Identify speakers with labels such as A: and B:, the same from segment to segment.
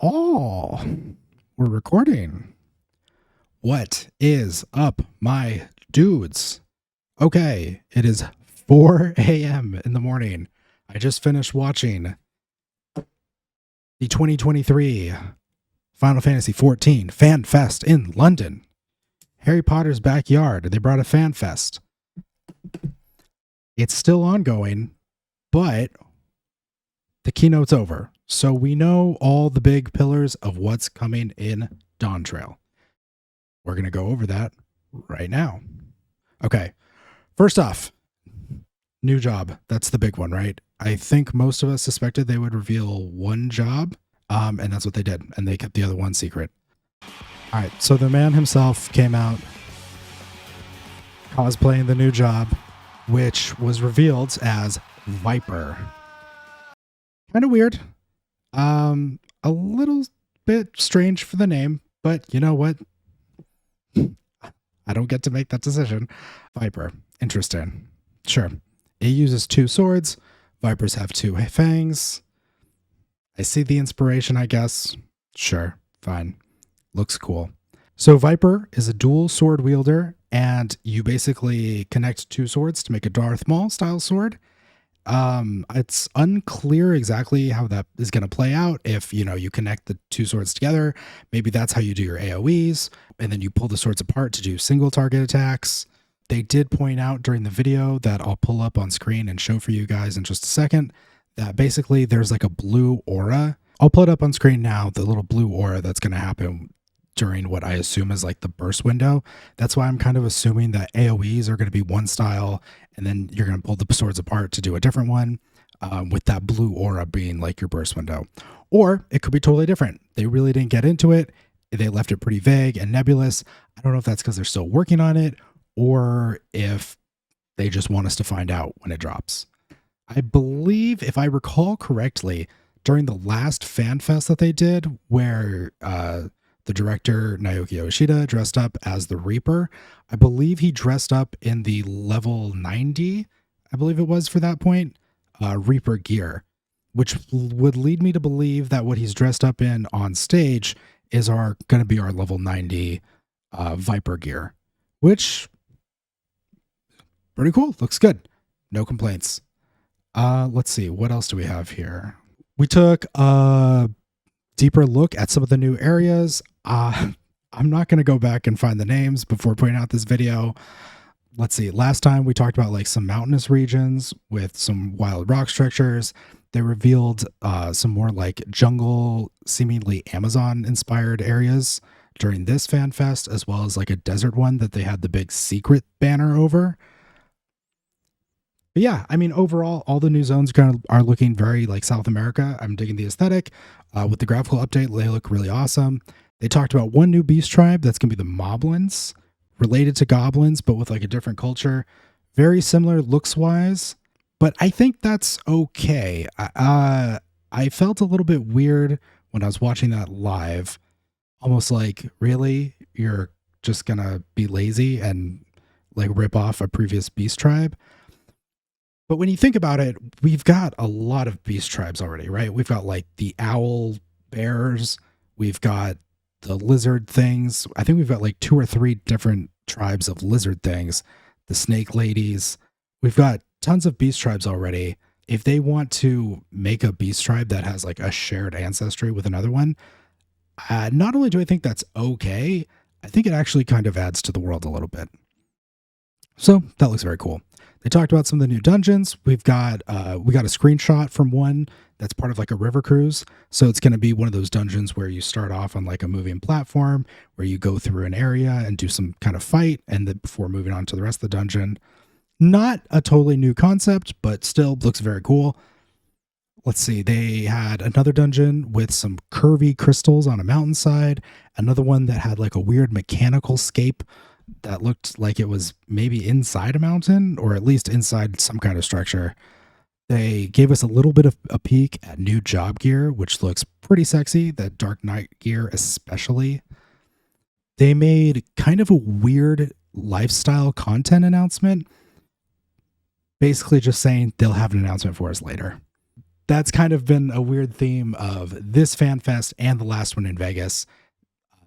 A: Oh, we're recording. What is up, my dudes? Okay, it is 4 a.m. in the morning. I just finished watching the 2023 Final Fantasy XIV Fan Fest in London. Harry Potter's backyard. They brought a fan fest. It's still ongoing, but the keynote's over. So we know all the big pillars of what's coming in Dawn Trail. We're going to go over that right now. Okay. First off, new job. That's the big one, right? I think most of us suspected they would reveal one job, and that's what they did. And they kept the other one secret. All right. So the man himself came out cosplaying the new job, which was revealed as Viper. Kind of weird. A little bit strange for the name, but you know what? I don't get to make that decision. Viper. Interesting. Sure. It uses 2 swords. Vipers have 2 fangs. I see the inspiration, I guess. Sure. Fine. Looks cool. So Viper is a dual sword wielder, and you basically connect 2 swords to make a Darth Maul style sword. It's unclear exactly how that is going to play out. If, you connect the 2 swords together, maybe that's how you do your AoEs, and then you pull the swords apart to do single target attacks. They did point out during the video that I'll pull up on screen and show for you guys in just a second that basically there's like a blue aura. I'll pull it up on screen now, the little blue aura that's going to happen during what I assume is like the burst window. That's why I'm kind of assuming that AoEs are going to be one style, and then you're going to pull the swords apart to do a different one, with that blue aura being like your burst window. Or it could be totally different. They really didn't get into it. They left it pretty vague and nebulous. I don't know if that's because they're still working on it or if they just want us to find out when it drops. I believe, if I recall correctly, during the last fan fest that they did, where the director, Naoki Yoshida, dressed up as the Reaper. I believe he dressed up in the level 90, I believe it was for that point, Reaper gear, which would lead me to believe that what he's dressed up in on stage is going to be our level 90 Viper gear, which pretty cool. Looks good. No complaints. Let's see. What else do we have here? We took a deeper look at some of the new areas. I'm not going to go back and find the names before putting out this video. Let's see. Last time we talked about like some mountainous regions with some wild rock structures. They revealed some more like jungle, seemingly Amazon inspired areas during this fan fest, as well as like a desert one that they had the big secret banner over. But yeah, I mean, overall, all the new zones are looking very like South America. I'm digging the aesthetic. With the graphical update, they look really awesome. They talked about one new beast tribe that's going to be the Moblins, related to goblins, but with like a different culture. Very similar looks-wise, but I think that's okay. I felt a little bit weird when I was watching that live. Almost like, really? You're just going to be lazy and like rip off a previous beast tribe? But when you think about it, we've got a lot of beast tribes already, right? We've got like the owl bears. We've got the lizard things. I think we've got like 2 or 3 different tribes of lizard things. The snake ladies. We've got tons of beast tribes already. If they want to make a beast tribe that has like a shared ancestry with another one, not only do I think that's okay, I think it actually kind of adds to the world a little bit. So that looks very cool. They talked about some of the new dungeons. We got a screenshot from one that's part of like a river cruise. So it's going to be one of those dungeons where you start off on like a moving platform where you go through an area and do some kind of fight, and then before moving on to the rest of the dungeon. Not a totally new concept, but still looks very cool. Let's see. They had another dungeon with some curvy crystals on a mountainside. Another one that had like a weird mechanical scape that looked like it was maybe inside a mountain, or at least inside some kind of structure. They gave us a little bit of a peek at new job gear, which looks pretty sexy, that Dark Knight gear especially. They made kind of a weird lifestyle content announcement, basically just saying they'll have an announcement for us later. That's kind of been a weird theme of this fan fest and the last one in Vegas.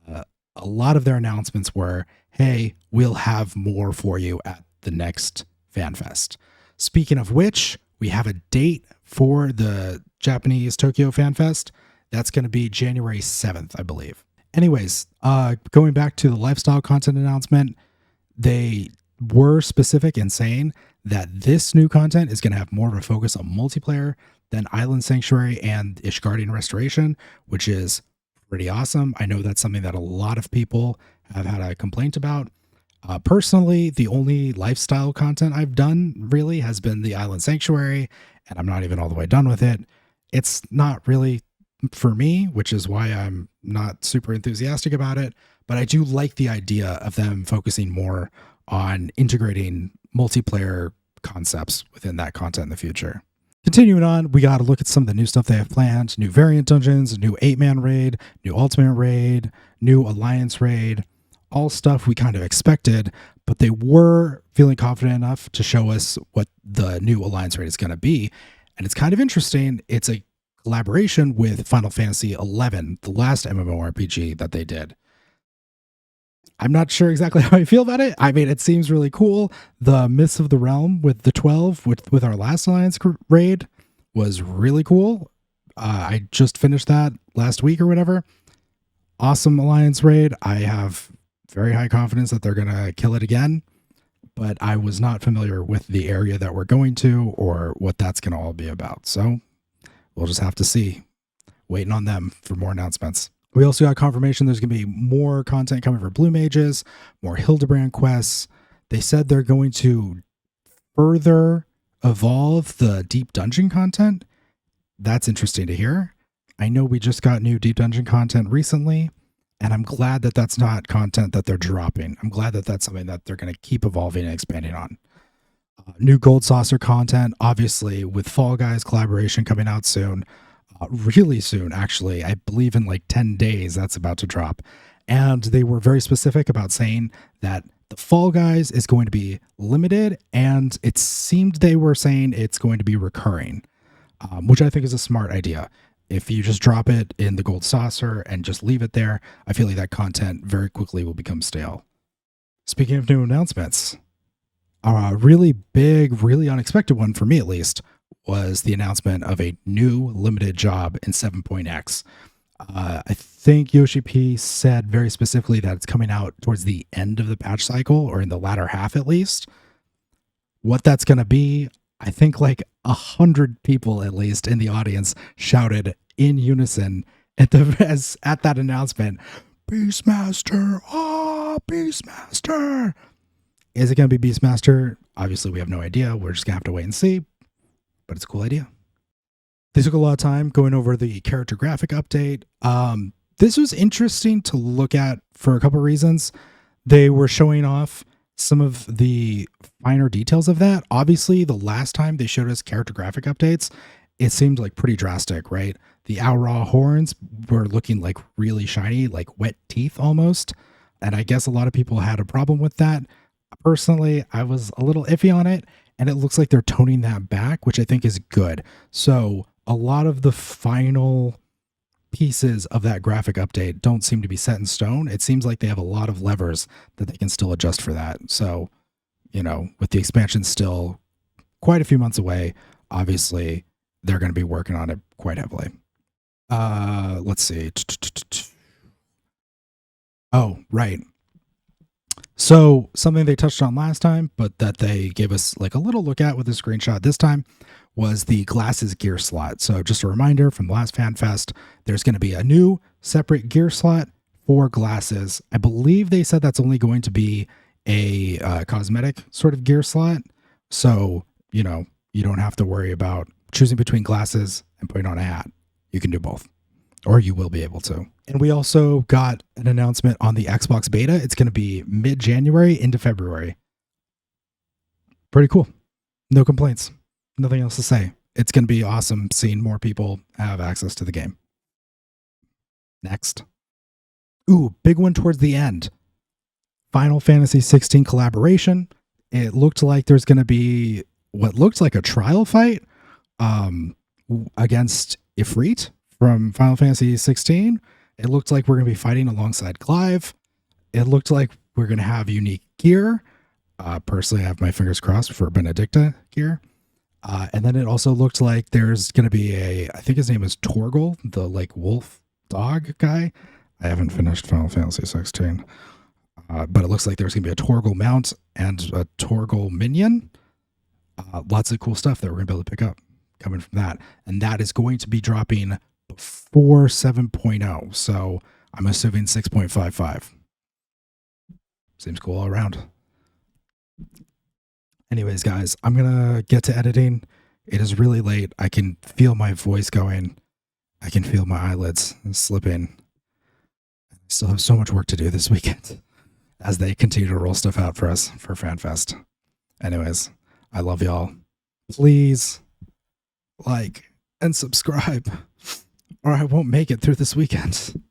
A: A lot of their announcements were, hey, we'll have more for you at the next fan fest. Speaking of which, we have a date for the Japanese Tokyo Fan Fest. That's going to be January 7th, I believe. Anyways, going back to the lifestyle content announcement, they were specific in saying that this new content is going to have more of a focus on multiplayer than Island Sanctuary and Ishgardian Restoration, which is pretty awesome. I know that's something that a lot of people have had a complaint about. Personally, the only lifestyle content I've done really has been the Island Sanctuary, and I'm not even all the way done with it. It's not really for me, which is why I'm not super enthusiastic about it. But I do like the idea of them focusing more on integrating multiplayer concepts within that content in the future. Continuing on, we got to look at some of the new stuff they have planned. New variant dungeons, a new 8-man raid, new ultimate raid, new alliance raid, all stuff we kind of expected, but they were feeling confident enough to show us what the new alliance raid is going to be. And it's kind of interesting. It's a collaboration with Final Fantasy XI, the last MMORPG that they did. I'm not sure exactly how I feel about it. I mean, it seems really cool. The Myths of the Realm with the 12, with our last Alliance raid, was really cool. I just finished that last week or whatever. Awesome Alliance raid. I have very high confidence that they're going to kill it again. But I was not familiar with the area that we're going to or what that's going to all be about. So we'll just have to see. Waiting on them for more announcements. We also got confirmation there's going to be more content coming for Blue Mages, more Hildebrand quests. They said they're going to further evolve the deep dungeon content. That's interesting to hear. I know we just got new deep dungeon content recently, and I'm glad that that's not content that they're dropping. I'm glad that that's something that they're going to keep evolving and expanding on. New Gold Saucer content, obviously, with Fall Guys collaboration coming out soon. Really soon, actually. I believe in like 10 days that's about to drop. And they were very specific about saying that the Fall Guys is going to be limited, and it seemed they were saying it's going to be recurring, which I think is a smart idea. If you just drop it in the Gold Saucer and just leave it there, I feel like that content very quickly will become stale. Speaking of new announcements, a really big, really unexpected one for me at least, was the announcement of a new limited job in 7.x. I think Yoshi P said very specifically that it's coming out towards the end of the patch cycle, or in the latter half at least. What that's going to be, I think like 100 people at least in the audience shouted in unison at that announcement, Beastmaster, Beastmaster. Is it going to be Beastmaster? Obviously, we have no idea. We're just going to have to wait and see. But it's a cool idea. They took a lot of time going over the character graphic update. This was interesting to look at for a couple of reasons. They were showing off some of the finer details of that. Obviously, the last time they showed us character graphic updates, it seemed like pretty drastic, right? The Aura horns were looking like really shiny, like wet teeth almost. And I guess a lot of people had a problem with that. Personally, I was a little iffy on it. And it looks like they're toning that back, which I think is good. So a lot of the final pieces of that graphic update don't seem to be set in stone. It seems like they have a lot of levers that they can still adjust for that. So, you know, with the expansion still quite a few months away, obviously they're going to be working on it quite heavily. Let's see. Oh, right. So something they touched on last time, but that they gave us like a little look at with a screenshot this time, was the glasses gear slot. So just a reminder from the last Fan Fest, there's going to be a new separate gear slot for glasses. I believe they said that's only going to be a cosmetic sort of gear slot. So, you know, you don't have to worry about choosing between glasses and putting on a hat. You can do both, or you will be able to. And we also got an announcement on the Xbox beta. It's going to be mid-January into February. Pretty cool. No complaints. Nothing else to say. It's going to be awesome seeing more people have access to the game. Next. Ooh, big one towards the end. Final Fantasy 16 collaboration. It looked like there's going to be what looked like a trial fight against Ifrit from Final Fantasy 16. It looked like we're going to be fighting alongside Clive. It looked like we're going to have unique gear. Personally, I have my fingers crossed for Benedicta gear. And then it also looked like there's going to be I think his name is Torgal, the like wolf dog guy. I haven't finished Final Fantasy 16. But it looks like there's going to be a Torgal mount and a Torgal minion. Lots of cool stuff that we're going to be able to pick up coming from that. And that is going to be dropping before 7.0. So I'm assuming 6.55. Seems cool all around. Anyways, guys, I'm going to get to editing. It is really late. I can feel my voice going. I can feel my eyelids slipping. I still have so much work to do this weekend as they continue to roll stuff out for us for FanFest. Anyways, I love y'all. Please like and subscribe, or I won't make it through this weekend.